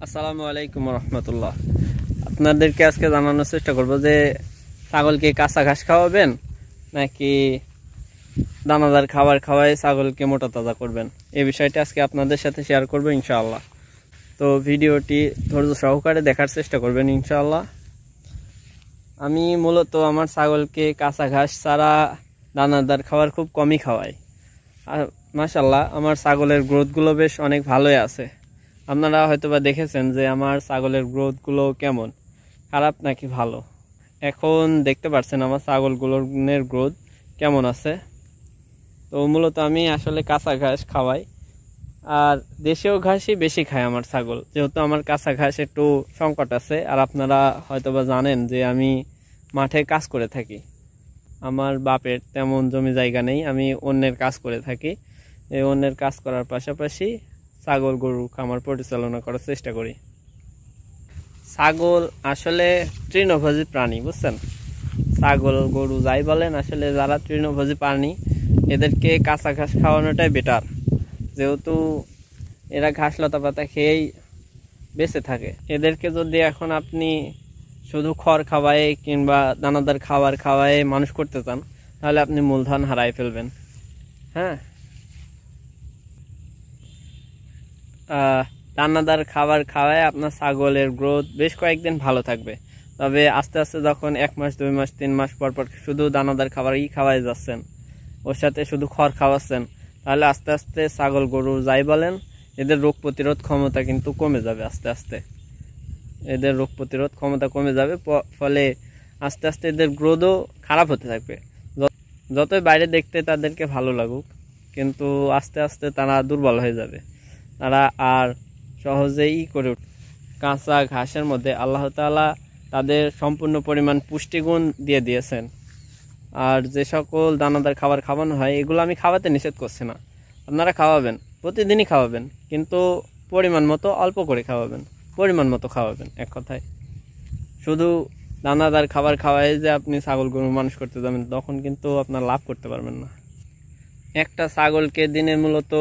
আসসালামু আলাইকুম রহমতুল্লাহ। আপনাদেরকে আজকে জানানোর চেষ্টা করব যে ছাগলকে কাঁচা ঘাস খাওয়াবেন নাকি দানাদার খাবার খাওয়াই ছাগলকে মোটা তাজা করবেন, এই বিষয়টা আজকে আপনাদের সাথে শেয়ার করব ইনশাআল্লাহ। তো ভিডিওটি ধৈর্য সহকারে দেখার চেষ্টা করবেন ইনশাআল্লাহ। আমি মূলত আমার ছাগলকে কাঁচা ঘাস ছাড়া দানাদার খাবার খুব কমই খাওয়াই। আর মাশাআল্লাহ আমার ছাগলের গ্রোথগুলো বেশ অনেক ভালোই আছে। আপনারা হয়তোবা দেখেছেন যে আমার ছাগলের গ্রোথগুলো কেমন, খারাপ নাকি ভালো। এখন দেখতে পাচ্ছেন আমার ছাগলগুলোর গ্রোথ কেমন আছে। তো মূলত আমি আসলে কাঁচা ঘাস খাওয়াই, আর দেশীয় ঘাসই বেশি খায় আমার ছাগল, যেহেতু আমার কাঁচা ঘাস একটু সংকট আছে। আর আপনারা হয়তোবা জানেন যে আমি মাঠে কাজ করে থাকি, আমার বাপের তেমন জমি জায়গা নেই, আমি অন্যের কাজ করে থাকি। এই অন্যের কাজ করার পাশাপাশি ছাগল গরু খামার পরিচালনা করার চেষ্টা করি। ছাগল আসলে তৃণভোজী প্রাণী, বুঝছেন। ছাগল গরু যাই বলেন, আসলে যারা তৃণভোজী প্রাণী এদেরকে কাঁচা ঘাস খাওয়ানোটাই বেটার, যেহেতু এরা ঘাস লতা পাতা খেয়েই বেঁচে থাকে। এদেরকে যদি এখন আপনি শুধু খড় খাওয়ায় কিংবা দানাদার খাবার খাওয়ায় মানুষ করতে চান, তাহলে আপনি মূলধন হারাই ফেলবেন। হ্যাঁ, দানাদার খাবার খাওয়ায় আপনার ছাগলের গ্রোথ বেশ কয়েকদিন ভালো থাকবে। তবে আস্তে আস্তে যখন 1 মাস 2 মাস 3 মাস পর পর শুধু দানাদার খাবারই খাওয়াই যাচ্ছেন, ওর সাথে শুধু খড় খাওয়াচ্ছেন, তাহলে আস্তে আস্তে ছাগল গরু যাই বলেন এদের রোগ প্রতিরোধ ক্ষমতা কিন্তু কমে যাবে। আস্তে আস্তে এদের রোগ প্রতিরোধ ক্ষমতা কমে যাবে, ফলে আস্তে আস্তে এদের গ্রোথও খারাপ হতে থাকবে। যতই বাইরে দেখতে তাদেরকে ভালো লাগুক, কিন্তু আস্তে আস্তে তারা দুর্বল হয়ে যাবে, তারা আর সহজেই করে উঠবে। কাঁচা ঘাসের মধ্যে আল্লাহ তাআলা তাদের সম্পূর্ণ পরিমাণ পুষ্টিগুণ দিয়ে দিয়েছেন। আর যে সকল দানাদার খাবার খাওয়ানো হয় এগুলো আমি খাওয়াতে নিষেধ করছি না, আপনারা খাওয়াবেন, প্রতিদিনই খাওয়াবেন, কিন্তু পরিমাণ মতো অল্প করে খাওয়াবেন, পরিমাণ মতো খাওয়াবেন। এক কথায় শুধু দানাদার খাবার খাওয়াই যে আপনি ছাগল গরু মানুষ করতে যাবেন, তখন কিন্তু আপনার লাভ করতে পারবেন না। একটা ছাগলকে দিনে মূলত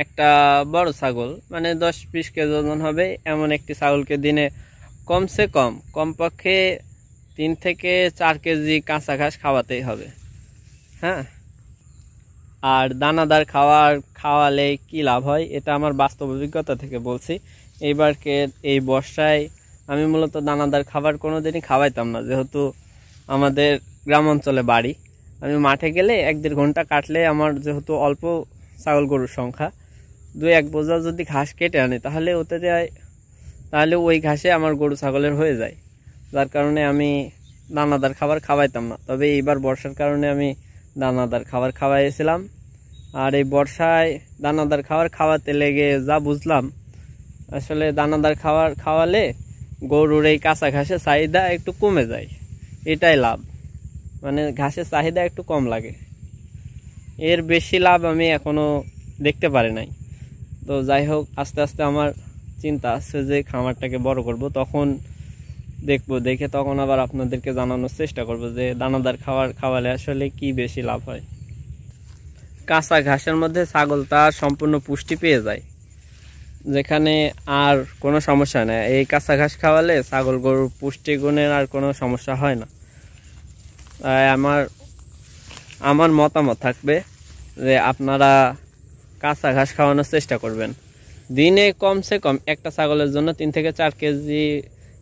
একটা বড় ছাগল মানে 10-20 কেজি ওজন হবে এমন একটি ছাগলকে দিনে কমসে কমপক্ষে 3 থেকে 4 কেজি কাঁচা ঘাস খাওয়াতেই হবে। হ্যাঁ, আর দানাদার খাওয়ালে কি লাভ হয় এটা আমার বাস্তব অভিজ্ঞতা থেকে বলছি। এইবারকে এই বর্ষায় আমি মূলত দানাদার খাবার কোনোদিনই খাওয়াইতাম না, যেহেতু আমাদের গ্রাম অঞ্চলে বাড়ি। আমি মাঠে গেলে 1-1.5 ঘন্টা কাটলে আমার যেহেতু অল্প ছাগল গরুর সংখ্যা, 2-1 বোঝা যদি ঘাস কেটে আনি তাহলে ওই ঘাসে আমার গরু ছাগলের হয়ে যায়, যার কারণে আমি দানাদার খাবার খাওয়াইতাম না। তবে এইবার বর্ষার কারণে আমি দানাদার খাবার খাওয়াইছিলাম। আর এই বর্ষায় দানাদার খাবার খাওয়াতে লেগে যা বুঝলাম, আসলে দানাদার খাবার খাওয়ালে গরুর এই কাঁচা ঘাসের চাহিদা একটু কমে যায়, এটাই লাভ। মানে ঘাসের চাহিদা একটু কম লাগে, এর বেশি লাভ আমি এখনো দেখতে পারি নাই। তো যাই হোক, আস্তে আস্তে আমার চিন্তা আছে যে খামারটাকে বড় করব, তখন দেখে তখন আবার আপনাদেরকে জানানোর চেষ্টা করব যে দানাদার খাবার খাওয়ালে আসলে কি বেশি লাভ হয়। কাঁচা ঘাসের মধ্যে ছাগল তার সম্পূর্ণ পুষ্টি পেয়ে যায়, যেখানে আর কোনো সমস্যা নেই। এই কাঁচা ঘাস খাওয়ালে ছাগল গরুর পুষ্টিগুণের আর কোনো সমস্যা হয় না। তাই আমার মতামত থাকবে যে আপনারা কাঁচা ঘাস খাওয়ানোর চেষ্টা করবেন। দিনে কমসে কম একটা ছাগলের জন্য 3 থেকে 4 কেজি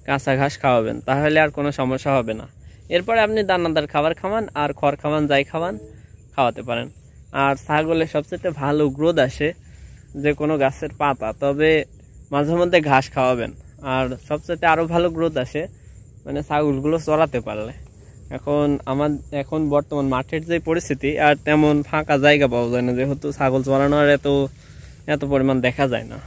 কাঁচা ঘাস খাওয়াবেন, তাহলে আর কোনো সমস্যা হবে না। এরপরে আপনি দানাদার খাবার খাওয়ান আর খড় খাওয়ান, যাই খাওয়াতে পারেন। আর ছাগলের সবচেয়ে ভালো গ্রোথ আসে যে কোনো গাছের পাতা, তবে মাঝে মধ্যে ঘাস খাওয়াবেন। আর সবচেয়ে আরও ভালো গ্রোথ আসে মানে ছাগলগুলো চড়াতে পারলে। এখন বর্তমান মাঠের যে পরিস্থিতি, আর তেমন ফাঁকা জায়গা পাওয়া যায় না, যেহেতু ছাগল চড়ানোর এত পরিমাণ দেখা যায় না।